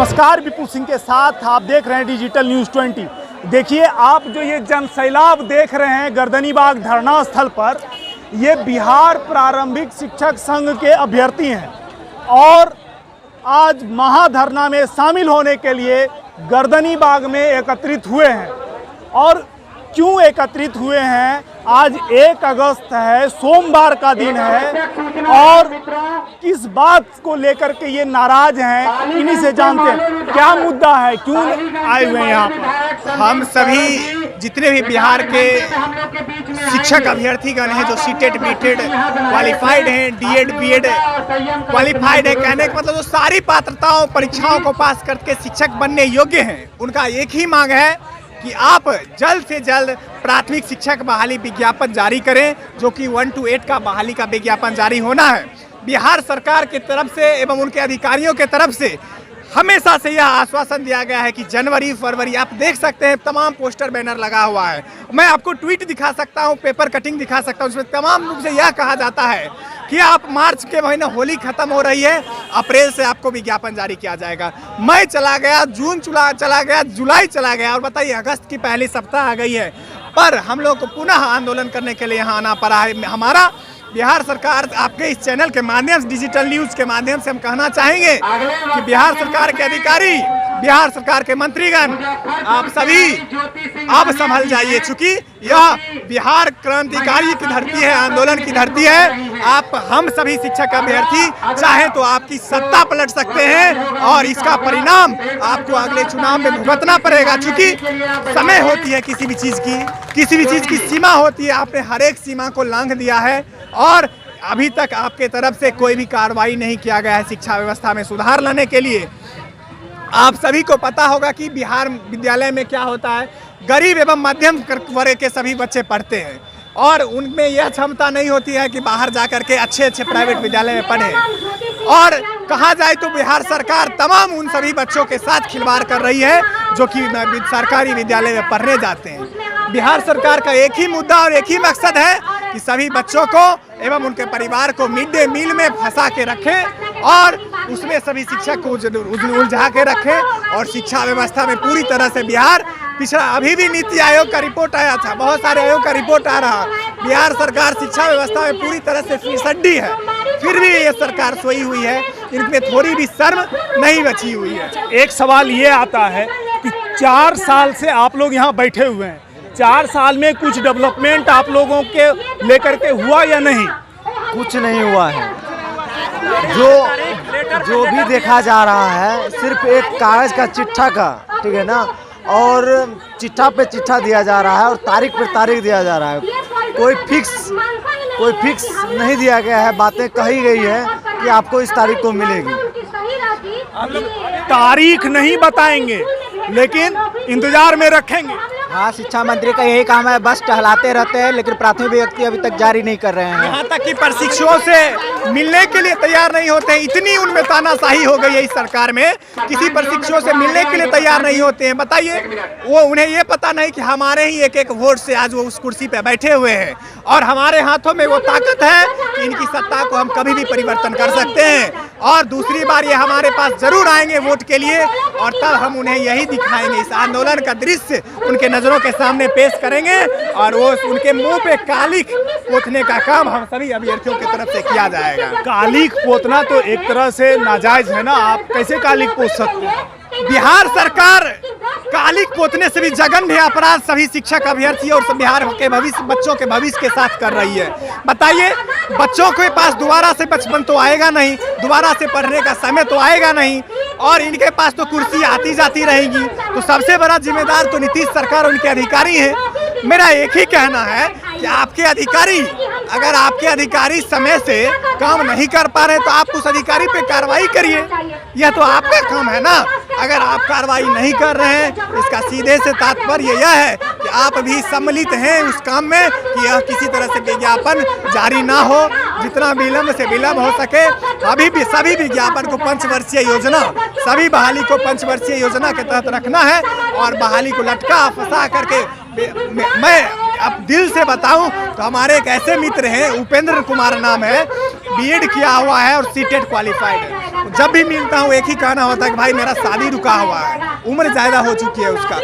नमस्कार, विपुल सिंह के साथ आप देख रहे हैं डिजिटल न्यूज़ 20। देखिए, आप जो ये जनसैलाब देख रहे हैं गर्दनीबाग धरना स्थल पर, ये बिहार प्रारंभिक शिक्षक संघ के अभ्यर्थी हैं और आज महाधरना में शामिल होने के लिए गर्दनीबाग में एकत्रित हुए हैं। और क्यों एकत्रित हुए हैं? आज 1 अगस्त है, सोमवार का दिन है और किस बात को लेकर के ये नाराज हैं, इन्हीं से जानते हैं क्या मुद्दा है, क्यों आए हुए हैं यहाँ पर। हम सभी जितने भी बिहार के शिक्षक अभ्यर्थीगण हैं जो सीटेट बीटेड क्वालिफाइड हैं, डीएड बीएड क्वालिफाइड है, कहने का मतलब जो सारी पात्रताओं परीक्षाओं को पास करके शिक्षक बनने योग्य हैं, उनका एक ही मांग है कि आप जल्द से जल्द प्राथमिक शिक्षक बहाली विज्ञापन जारी करें, जो कि 1 to 8 का बहाली का विज्ञापन जारी होना है। बिहार सरकार की तरफ से एवं उनके अधिकारियों के तरफ से हमेशा से यह आश्वासन दिया गया है कि जनवरी फरवरी, आप देख सकते हैं तमाम पोस्टर बैनर लगा हुआ है। मैं आपको ट्वीट दिखा सकता हूं, पेपर कटिंग दिखा सकता हूं, उसमें तमाम रूप से यह कहा जाता है कि आप मार्च के महीने होली खत्म हो रही है, अप्रैल से आपको विज्ञापन जारी किया जाएगा। मई चला गया, जून चला गया, जुलाई चला गया और बताइए अगस्त की पहली सप्ताह आ गई है, पर हम लोग को पुनः आंदोलन करने के लिए यहाँ आना पड़ा है। हमारा बिहार सरकार, आपके इस चैनल के माध्यम से, डिजिटल न्यूज़ के माध्यम से हम कहना चाहेंगे कि बिहार सरकार के अधिकारी, बिहार सरकार के मंत्रीगण, आप सभी अब संभल जाइए, चूंकि यह बिहार क्रांतिकारी की धरती है, आंदोलन की धरती है। आप हम सभी शिक्षक अभ्यर्थी चाहे तो आपकी सत्ता पलट सकते हैं और इसका परिणाम आपको अगले चुनाव में भुगतना पड़ेगा, चूंकि समय होती है किसी भी चीज़ की सीमा होती है। आपने हर एक सीमा को लांघ दिया है और अभी तक आपके तरफ से कोई भी कार्रवाई नहीं किया गया है शिक्षा व्यवस्था में सुधार लाने के लिए। आप सभी को पता होगा कि बिहार विद्यालय में क्या होता है, गरीब एवं मध्यम वर्ग के सभी बच्चे पढ़ते हैं और उनमें यह क्षमता नहीं होती है कि बाहर जाकर के अच्छे प्राइवेट विद्यालय में पढ़ें। और कहा जाए तो बिहार सरकार तमाम उन सभी बच्चों के साथ खिलवाड़ कर रही है जो कि सरकारी विद्यालय में पढ़ने जाते हैं। बिहार सरकार का एक ही मुद्दा और एक ही मकसद है कि सभी बच्चों को एवं उनके परिवार को मिड डे मील में फंसा के रखें और उसमें सभी शिक्षक को उलझा के रखें और शिक्षा व्यवस्था में पूरी तरह से बिहार पिछड़ा। अभी भी नीति आयोग का रिपोर्ट आया था, बहुत सारे आयोग का रिपोर्ट आ रहा, बिहार सरकार शिक्षा व्यवस्था में पूरी तरह से फिसड्डी है, फिर भी ये सरकार सोई हुई है, इनमें थोड़ी भी शर्म नहीं बची हुई है। एक सवाल ये आता है कि 4 साल से आप लोग यहाँ बैठे हुए हैं, 4 साल में कुछ डेवलपमेंट आप लोगों के लेकर के हुआ या नहीं? कुछ नहीं हुआ है। जो भी देखा जा रहा है सिर्फ एक कागज का चिट्ठा का, ठीक है ना, और चिट्ठा पे चिट्ठा दिया जा रहा है और तारीख पे तारीख दिया जा रहा है। कोई फिक्स नहीं दिया गया है। बातें कही गई है कि आपको इस तारीख को मिलेगी। तारीख नहीं बताएंगे लेकिन इंतजार में रखेंगे। हाँ, शिक्षा मंत्री का यही काम है, बस टहलाते रहते हैं लेकिन प्राथमिक व्यक्ति अभी तक जारी नहीं कर रहे हैं। यहाँ तक कि प्रशिक्षुओं से मिलने के लिए तैयार नहीं होते हैं। इतनी उनमें तानाशाही हो गई है इस सरकार में, किसी प्रशिक्षुओं से मिलने के लिए तैयार नहीं होते हैं। बताइए, वो उन्हें ये पता नहीं कि हमारे ही एक वोट से आज वो उस कुर्सी पे बैठे हुए हैं और हमारे हाथों में वो ताकत है कि इनकी सत्ता को हम कभी भी परिवर्तन कर सकते हैं और दूसरी बार ये हमारे पास जरूर आएंगे वोट के लिए और तब हम उन्हें यही दिखाएंगे। इस आंदोलन का दृश्य उनके नजरों के सामने पेश करेंगे और वो उनके मुंह पे कालिख पोतने का काम हम सभी अभ्यर्थियों की तरफ से किया जाएगा। कालिख पोतना तो एक तरह से नाजायज है ना, आप कैसे कालिख पोत सकते हैं? बिहार सरकार कालिख पोतने से भी जघन्य अपराध सभी शिक्षक अभ्यर्थी और बिहार के बच्चों के भविष्य के साथ कर रही है। बताइए, बच्चों के पास दोबारा से बचपन तो आएगा नहीं, दोबारा से पढ़ने का समय तो आएगा नहीं और इनके पास तो कुर्सी आती जाती रहेगी। तो सबसे बड़ा जिम्मेदार तो नीतीश सरकार और उनके अधिकारी हैं। मेरा एक ही कहना है कि आपके अधिकारी, अगर आपके अधिकारी समय से काम नहीं कर पा रहे तो आप उस अधिकारी पे कार्रवाई करिए, यह तो आपका काम है ना। अगर आप कार्रवाई नहीं कर रहे हैं, इसका सीधे से तात्पर्य यह है कि आप भी सम्मिलित हैं उस काम में कि यह किसी तरह से विज्ञापन जारी ना हो, जितना विलम्ब से विलम्ब हो सके। अभी भी सभी विज्ञापन को पंचवर्षीय योजना, सभी बहाली को पंचवर्षीय योजना के तहत रखना है और बहाली को लटका फंसा करके मैं अब दिल से बताऊं तो हमारे एक ऐसे मित्र हैं, उपेंद्र कुमार नाम है, बीएड किया हुआ है और सीटेट क्वालिफाइड है। जब भी मिलता हूँ एक ही कहना होता है कि भाई मेरा शादी रुका हुआ है, उम्र ज़्यादा हो चुकी है उसका।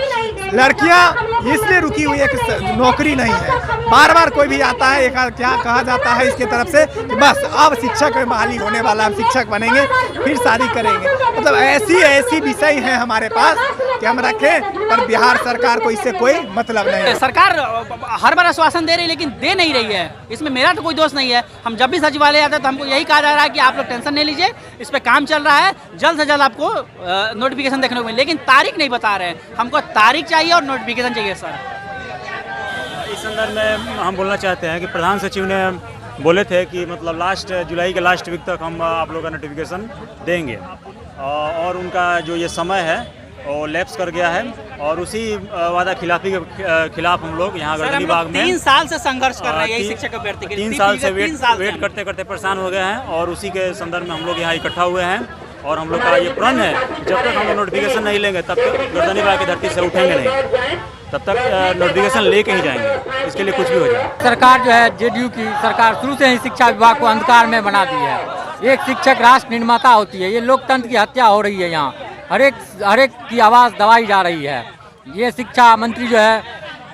लड़कियां इसलिए रुकी हुई है कि नौकरी नहीं है। बार बार कोई भी आता है, क्या कहा जाता है इसके तरफ से कि बस अब शिक्षक में बहाली होने वाला, हम शिक्षक बनेंगे फिर शादी करेंगे। मतलब ऐसी विषय हैं हमारे पास कि हम रखें, पर बिहार सरकार को इससे कोई मतलब नहीं है। सरकार हर बार आश्वासन दे रही है लेकिन दे नहीं रही है, इसमें मेरा तो कोई दोष नहीं है। हम जब भी सचिवालय आते हैं तो हमको यही कहा जा रहा है कि आप लोग टेंशन नहीं लीजिए, इस पे काम चल रहा है, जल्द से जल्द आपको नोटिफिकेशन देखने को मिले, लेकिन तारीख नहीं बता रहे हैं। हमको तारीख चाहिए और नोटिफिकेशन चाहिए सर। इस संदर्भ में हम बोलना चाहते हैं कि प्रधान सचिव ने बोले थे कि मतलब जुलाई के लास्ट वीक तक हम आप लोगों का नोटिफिकेशन देंगे, और उनका जो ये समय है वो लैप्स कर गया है, और उसी वादा खिलाफी के खिलाफ हम लोग यहाँ गर्दनी बाग में 3 साल से संघर्ष कर रहे हैं यही शिक्षक अभ्यर्थी के लिए। 3 साल से वेट करते करते परेशान हो गए हैं, और उसी के संदर्भ में हम लोग यहाँ इकट्ठा हुए हैं। और हम लोग का ये प्रण है, जब तक हम लोग नोटिफिकेशन नहीं लेंगे तब तक गर्दनी बाग की धरती से उठेंगे नहीं, तब तक नोटिफिकेशन लेके ही जाएंगे, इसके लिए कुछ भी हो जाए। सरकार जो है जेडीयू की सरकार शुरू से ही शिक्षा विभाग को अंधकार में बना दी है। एक शिक्षक राष्ट्र निर्माता होती है, ये लोकतंत्र की हत्या हो रही है। यहाँ हर एक की आवाज़ दबाई जा रही है। ये शिक्षा मंत्री जो है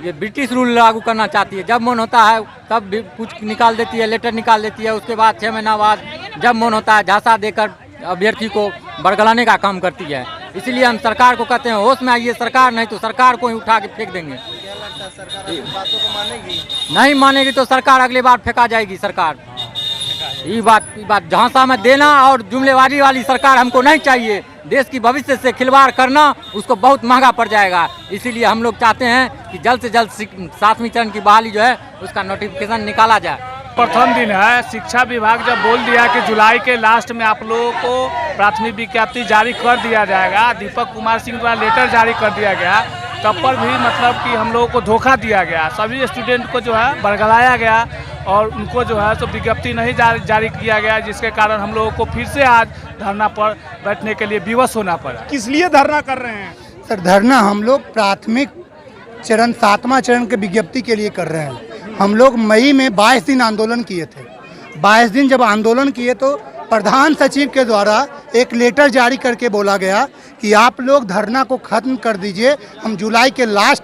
ये ब्रिटिश रूल लागू करना चाहती है, जब मन होता है तब भी कुछ निकाल देती है, लेटर निकाल देती है, उसके बाद 6 महीना बाद जब मन होता है झांसा देकर अभ्यर्थी को बरगलाने का काम करती है। इसलिए हम सरकार को कहते हैं होश में आइए सरकार, नहीं तो सरकार को ही उठा के फेंक देंगे। नहीं मानेगी तो सरकार अगली बार फेंका जाएगी। सरकार ये बात झांसा में देना और जुमलेबाजी वाली सरकार हमको नहीं चाहिए। देश की भविष्य से खिलवाड़ करना उसको बहुत महंगा पड़ जाएगा। इसीलिए हम लोग चाहते हैं कि जल्द से जल्द 7वीं चरण की बहाली जो है उसका नोटिफिकेशन निकाला जाए। प्रथम दिन है, शिक्षा विभाग जब बोल दिया कि जुलाई के लास्ट में आप लोगों को प्राथमिक विज्ञप्ति जारी कर दिया जाएगा, दीपक कुमार सिंह द्वारा लेटर जारी कर दिया गया, तब पर भी मतलब कि हम लोगों को धोखा दिया गया। सभी स्टूडेंट को जो है बरगलाया गया और उनको जो है तो विज्ञप्ति नहीं जारी किया गया, जिसके कारण हम लोगों को फिर से आज धरना पर बैठने के लिए विवश होना पड़ा। किस लिए धरना कर रहे हैं सर? धरना हम लोग प्राथमिक चरण 7वां चरण के विज्ञप्ति के लिए कर रहे हैं। हम लोग मई में 22 दिन आंदोलन किए थे। 22 दिन जब आंदोलन किए तो प्रधान सचिव के द्वारा एक लेटर जारी करके बोला गया कि आप लोग धरना को खत्म कर दीजिए, हम जुलाई के लास्ट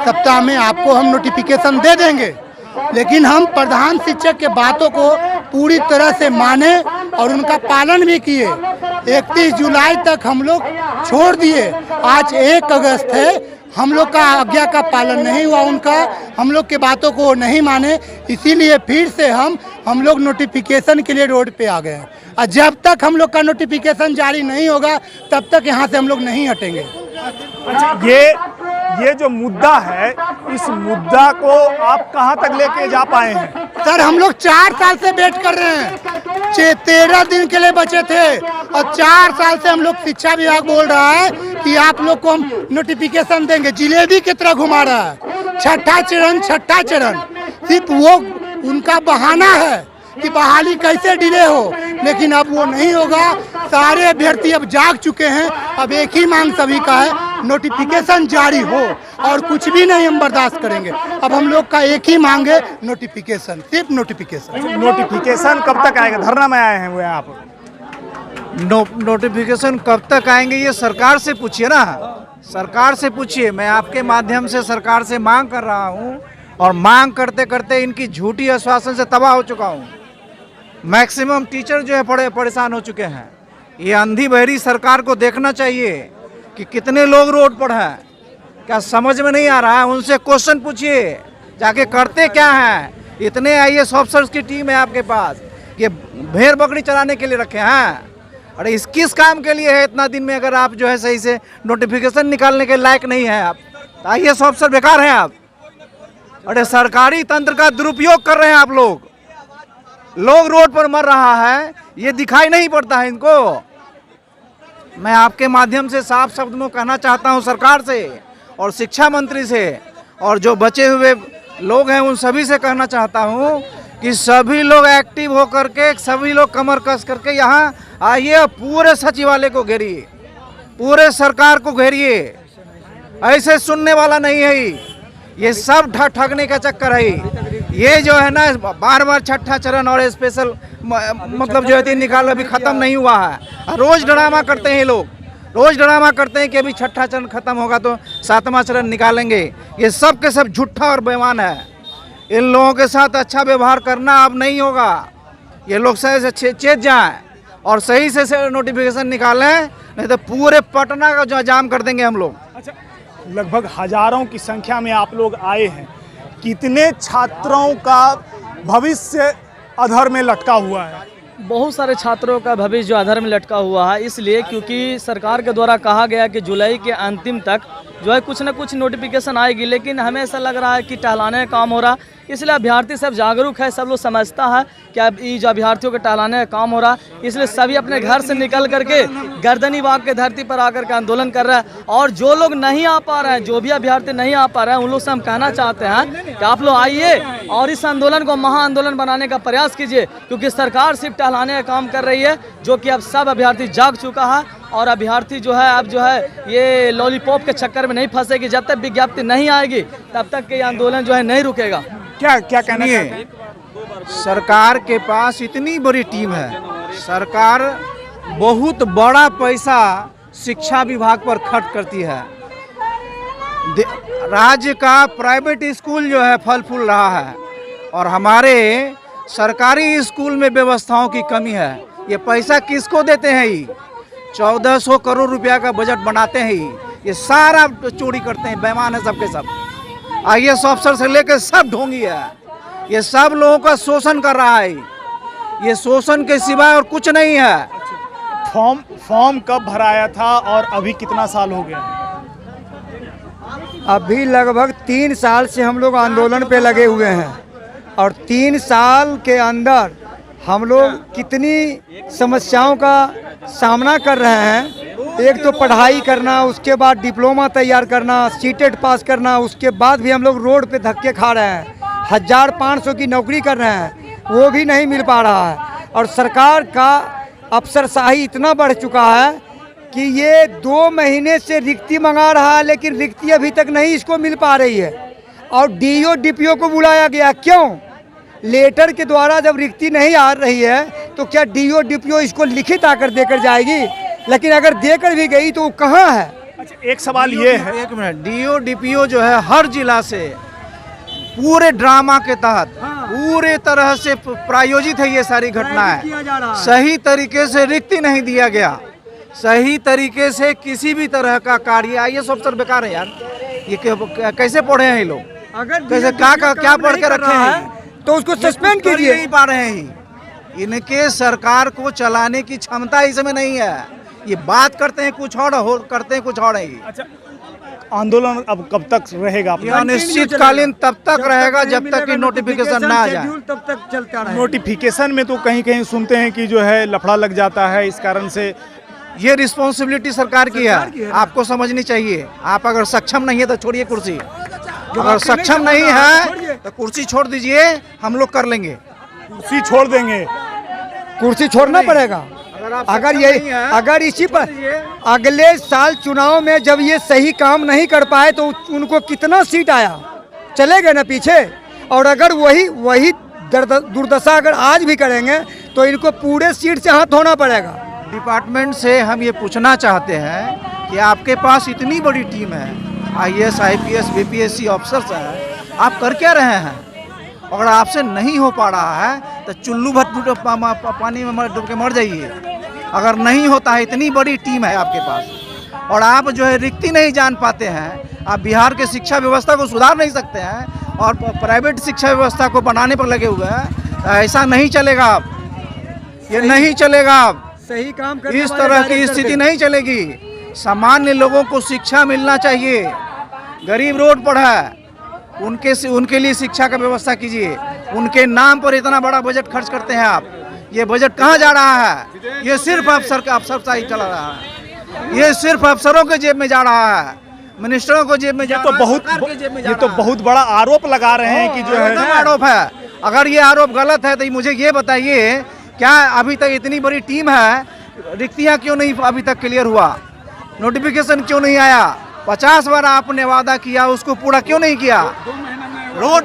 सप्ताह में आपको हम नोटिफिकेशन दे देंगे। लेकिन हम प्रधान शिक्षक के बातों को पूरी तरह से माने और उनका पालन भी किए। 31 जुलाई तक हम लोग छोड़ दिए। आज 1 अगस्त है, हम लोग का आज्ञा का पालन नहीं हुआ, उनका हम लोग के बातों को नहीं माने, इसीलिए फिर से हम लोग नोटिफिकेशन के लिए रोड पे आ गए हैं। और जब तक हम लोग का नोटिफिकेशन जारी नहीं होगा तब तक यहाँ से हम लोग नहीं हटेंगे। अच्छा, ये जो मुद्दा है, इस मुद्दा को आप कहाँ तक लेके जा पाए हैं? सर हम लोग 4 साल से वेट कर रहे हैं, 13 दिन के लिए बचे थे और 4 साल से हम लोग शिक्षा विभाग बोल रहा है कि आप लोग को हम नोटिफिकेशन देंगे। जिलेबी की तरह घुमा रहा है। छठा चरण सिर्फ वो उनका बहाना है कि बहाली कैसे डिले हो, लेकिन अब वो नहीं होगा। सारे अभ्यर्थी अब जाग चुके हैं। अब एक ही मांग सभी का है, नोटिफिकेशन जारी हो और कुछ भी नहीं हम बर्दाश्त करेंगे। अब हम लोग का एक ही मांग है, नोटिफिकेशन, सिर्फ नोटिफिकेशन। नोटिफिकेशन कब तक आएगा? धरना में आए हैं वो यहाँ पर। नोटिफिकेशन कब तक आएंगे ये सरकार से पूछिए ना, सरकार से पूछिए। मैं आपके माध्यम से सरकार से मांग कर रहा हूँ और मांग करते करते इनकी झूठी आश्वासन से तबाह हो चुका हूँ। मैक्सिमम टीचर जो है परेशान हो चुके हैं। ये अंधी बहरी सरकार को देखना चाहिए कि कितने लोग रोड पर हैं, क्या समझ में नहीं आ रहा है? उनसे क्वेश्चन पूछिए जाके करते क्या हैं। इतने IAS ऑफिसर्स की टीम है आपके पास, ये भेड़ बकरी चलाने के लिए रखे हैं। अरे इस किस काम के लिए है इतना दिन में? अगर आप जो है सही से नोटिफिकेशन निकालने के लायक नहीं है, आप IAS ऑफिसर बेकार हैं आप। अरे सरकारी तंत्र का दुरुपयोग कर रहे हैं आप लोग रोड पर मर रहा है, ये दिखाई नहीं पड़ता है इनको। मैं आपके माध्यम से साफ शब्द में कहना चाहता हूं सरकार से और शिक्षा मंत्री से और जो बचे हुए लोग हैं उन सभी से कहना चाहता हूं कि सभी लोग एक्टिव होकर के, सभी लोग कमर कस करके यहाँ आइए, पूरे सचिवालय को घेरिए, पूरे सरकार को घेरिए। ऐसे सुनने वाला नहीं है, ये सब ठगने का चक्कर है। ये जो है ना बार बार छठा चरण और स्पेशल मतलब जो है निकाल अभी ख़त्म नहीं हुआ है। रोज़ ड्रामा करते हैं ये लोग, रोज़ ड्रामा करते हैं कि अभी छठा चरण खत्म होगा तो सातवां चरण निकालेंगे। ये सब के सब झूठा और बेईमान है। इन लोगों के साथ अच्छा व्यवहार करना अब नहीं होगा। ये लोग सही से चेत जाएं और सही से नोटिफिकेशन निकालें, नहीं तो पूरे पटना का जो जाम कर देंगे हम लोग। अच्छा, लगभग हजारों की संख्या में आप लोग आए हैं, कितने छात्रों का भविष्य अधर में लटका हुआ है? बहुत सारे छात्रों का भविष्य जो अधर में लटका हुआ है, इसलिए क्योंकि सरकार के द्वारा कहा गया कि जुलाई के अंतिम तक जो है कुछ न कुछ नोटिफिकेशन आएगी, लेकिन हमें ऐसा लग रहा है कि टहलाने का काम हो रहा। इसलिए अभ्यर्थी सब जागरूक है, सब लोग समझता है कि अब ये जो अभ्यर्थियों के टहलाने का काम हो रहा, इसलिए सभी अपने घर से निकल करके गर्दनी बाग के धरती पर आकर के आंदोलन कर रहा है। और जो लोग नहीं आ पा रहे हैं, जो भी अभ्यर्थी नहीं आ पा रहे हैं, उन लोग से हम कहना चाहते हैं कि आप लोग आइए और इस आंदोलन को महाआंदोलन बनाने का प्रयास कीजिए, क्योंकि सरकार सिर्फ टहलाने का काम कर रही है, जो कि अब सब अभ्यर्थी जाग चुका है। और अभ्यर्थी जो है अब जो है ये लॉलीपॉप के चक्कर में नहीं फंसेगी। जब तक विज्ञप्ति नहीं आएगी तब तक के आंदोलन जो है नहीं रुकेगा। क्या कहना है? सरकार के पास इतनी बड़ी टीम है, सरकार बहुत बड़ा पैसा शिक्षा विभाग पर खर्च करती है। राज्य का प्राइवेट स्कूल जो है फल फूल रहा है और हमारे सरकारी स्कूल में व्यवस्थाओं की कमी है। ये पैसा किसको देते हैं? ये 1400 करोड़ रुपया का बजट बनाते हैं, ये सारा चोरी करते हैं, बेईमान है सबके सब। IAS अफसर से लेकर सब ढोंगी है, ये सब लोगों का शोषण कर रहा है। ये शोषण के सिवाय और कुछ नहीं है। फॉर्म कब भराया था और अभी कितना साल हो गया? अभी लगभग 3 साल से हम लोग आंदोलन पे लगे हुए हैं और 3 साल के अंदर हम लोग कितनी समस्याओं का सामना कर रहे हैं। एक तो पढ़ाई करना, उसके बाद डिप्लोमा तैयार करना, सीटेट पास करना, उसके बाद भी हम लोग रोड पे धक्के खा रहे हैं। 1500 की नौकरी कर रहे हैं, वो भी नहीं मिल पा रहा है। और सरकार का अफसरशाही इतना बढ़ चुका है कि ये 2 महीने से रिक्ति मंगा रहा है, लेकिन रिक्ति अभी तक नहीं इसको मिल पा रही है। और DO DPO को बुलाया गया, क्यों? लेटर के द्वारा जब रिक्ति नहीं आ रही है तो क्या DO DPO इसको लिखित आकर देकर जाएगी? लेकिन अगर देकर भी गई तो वो कहाँ है? अच्छा, एक सवाल ये है, एक मिनट, DO DPO जो है हर जिला से पूरे ड्रामा के तहत पूरे तरह से प्रायोजित है। ये सारी घटनाएं सही तरीके से रिक्ति नहीं दिया गया, सही तरीके से किसी भी तरह का कार्य। IAS अफसर बेकार है यार, ये कैसे पढ़े हैं ये लोग? अगर कैसे क्या पढ़ के रखे हैं तो उसको सस्पेंड कीजिए। नहीं पा रहे हैं, इनके सरकार को चलाने की क्षमता इसमें नहीं है। ये बात करते हैं कुछ और करते हैं कुछ और है। अच्छा, आंदोलन अब कब तक रहेगा? अनिश्चितकालीन तब तक रहेगा जब तक कि नोटिफिकेशन ना आ जाए, तब तक चलता रहेगा। नोटिफिकेशन में तो कहीं कहीं सुनते हैं कि जो है लफड़ा लग जाता है, इस कारण से ये रिस्पॉन्सिबिलिटी सरकार की है, आपको समझनी चाहिए। आप अगर सक्षम नहीं है तो छोड़िए कुर्सी, अगर सक्षम नहीं है तो कुर्सी छोड़ दीजिए, हम लोग कर लेंगे। कुर्सी छोड़ देंगे, कुर्सी छोड़ना पड़ेगा। अगर इसी पर अगले साल चुनाव में जब ये सही काम नहीं कर पाए तो उनको कितना सीट आया, चले गए ना पीछे। और अगर वही दुर्दशा अगर आज भी करेंगे तो इनको पूरे सीट से हाथ धोना पड़ेगा। डिपार्टमेंट से हम ये पूछना चाहते हैं कि आपके पास इतनी बड़ी टीम है, IAS IPS BPSC अफसर्स हैं, आप कर क्या रहे हैं? अगर आपसे नहीं हो पा रहा है तो चुल्लू भर पानी में डूब के मर जाइए। अगर नहीं होता है, इतनी बड़ी टीम है आपके पास और आप जो है रिक्ति नहीं जान पाते हैं, आप बिहार के शिक्षा व्यवस्था को सुधार नहीं सकते हैं और प्राइवेट शिक्षा व्यवस्था को बनाने पर लगे हुए हैं, ऐसा नहीं चलेगा। आप ये नहीं चलेगा, सही काम इस तरह की स्थिति नहीं चलेगी। सामान्य लोगों को शिक्षा मिलना चाहिए, गरीब रोड पर है, उनके लिए शिक्षा का व्यवस्था कीजिए। उनके नाम पर इतना बड़ा बजट खर्च करते हैं आप, ये बजट कहाँ जा रहा है? ये सिर्फ अफसरशाही चला रहा है, ये सिर्फ अफसरों के जेब में जा रहा है, मिनिस्टरों को जेब में जा रहा है। ये तो बहुत बड़ा आरोप लगा रहे हैं कि जो है आरोप है। अगर ये आरोप गलत है तो मुझे ये बताइए, क्या अभी तक इतनी बड़ी टीम है, रिक्तियाँ क्यों नहीं अभी तक क्लियर हुआ? नोटिफिकेशन क्यों नहीं आया? 50 बार आपने वादा किया, उसको पूरा क्यों नहीं किया? रोड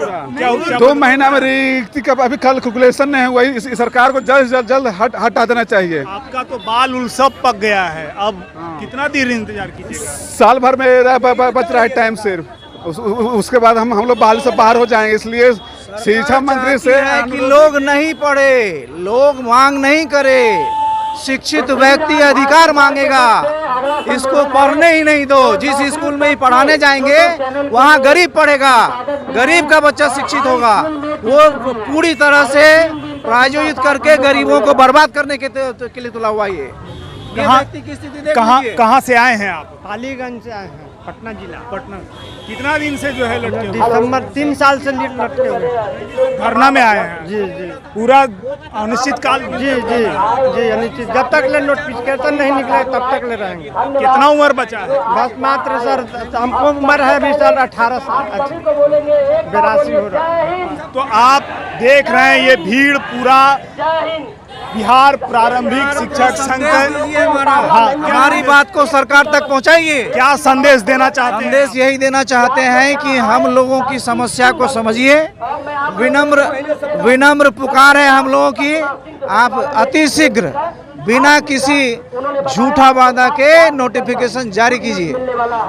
2 महीना में रिक्ति का अभी कैलकुलेशन नहीं हुआ, इस सरकार को जल्द से जल्द हटा देना चाहिए। आपका तो बाल उल सब पक गया है, अब कितना देर इंतजार कीजिएगा? साल भर में बच रहा है टाइम सिर्फ, उसके बाद हम लोग बाल से बाहर हो जाएंगे। इसलिए शिक्षा मंत्री से है कि लोग नहीं पढ़े, लोग मांग नहीं करे, शिक्षित व्यक्ति अधिकार मांगेगा, इसको पढ़ने ही नहीं दो। जिस स्कूल में ही पढ़ाने जाएंगे वहाँ गरीब पढ़ेगा, गरीब का बच्चा शिक्षित होगा। वो पूरी तरह से प्रायोजित करके गरीबों को बर्बाद करने के लिए तुला हुआ ये व्यक्ति की स्थिति देख लीजिए। कहाँ से आए हैं आप? पालीगंज से आए हैं, पटना जिला। पटना। कितना दिन से जो है लटके हुए? दिसंबर 3 साल से लटके हुए। धरना में आए हैं? जी जी पूरा अनिश्चित काल? जी जी जी अनिश्चित, जब तक ले नोटिफिकेशन नहीं निकले तब तक ले रहेंगे। कितना उम्र बचा है? बस मात्र सर हमको उम्र है 20 साल 18 साल 82 हो रहा है। तो आप देख रहे हैं ये भीड़ पूरा बिहार प्रारंभिक शिक्षक संघ। हमारी बात को सरकार तक पहुंचाइए। क्या संदेश देना चाहते हैं? संदेश यही देना चाहते हैं कि हम लोगों की समस्या को समझिए, विनम्र पुकार है हम लोगों की। आप अति शीघ्र बिना किसी झूठा वादा के नोटिफिकेशन जारी कीजिए,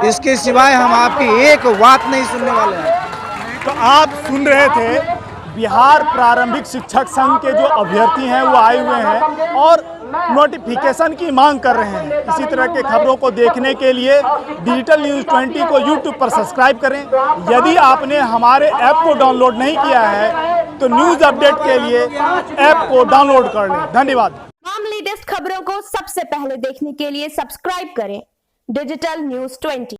इसके सिवाय हम आपकी एक बात नहीं सुनने वाले हैं। तो आप सुन रहे थे बिहार प्रारंभिक शिक्षक संघ के जो अभ्यर्थी हैं वो आए हुए हैं और नोटिफिकेशन की मांग कर रहे हैं। इसी तरह के खबरों को देखने के लिए डिजिटल न्यूज़ 20 को यूट्यूब पर सब्सक्राइब करें। यदि आपने हमारे ऐप को डाउनलोड नहीं किया है तो न्यूज़ अपडेट के लिए ऐप को डाउनलोड कर लें। धन्यवाद। तमाम लेटेस्ट खबरों को सबसे पहले देखने के लिए सब्सक्राइब करें डिजिटल न्यूज़ 20।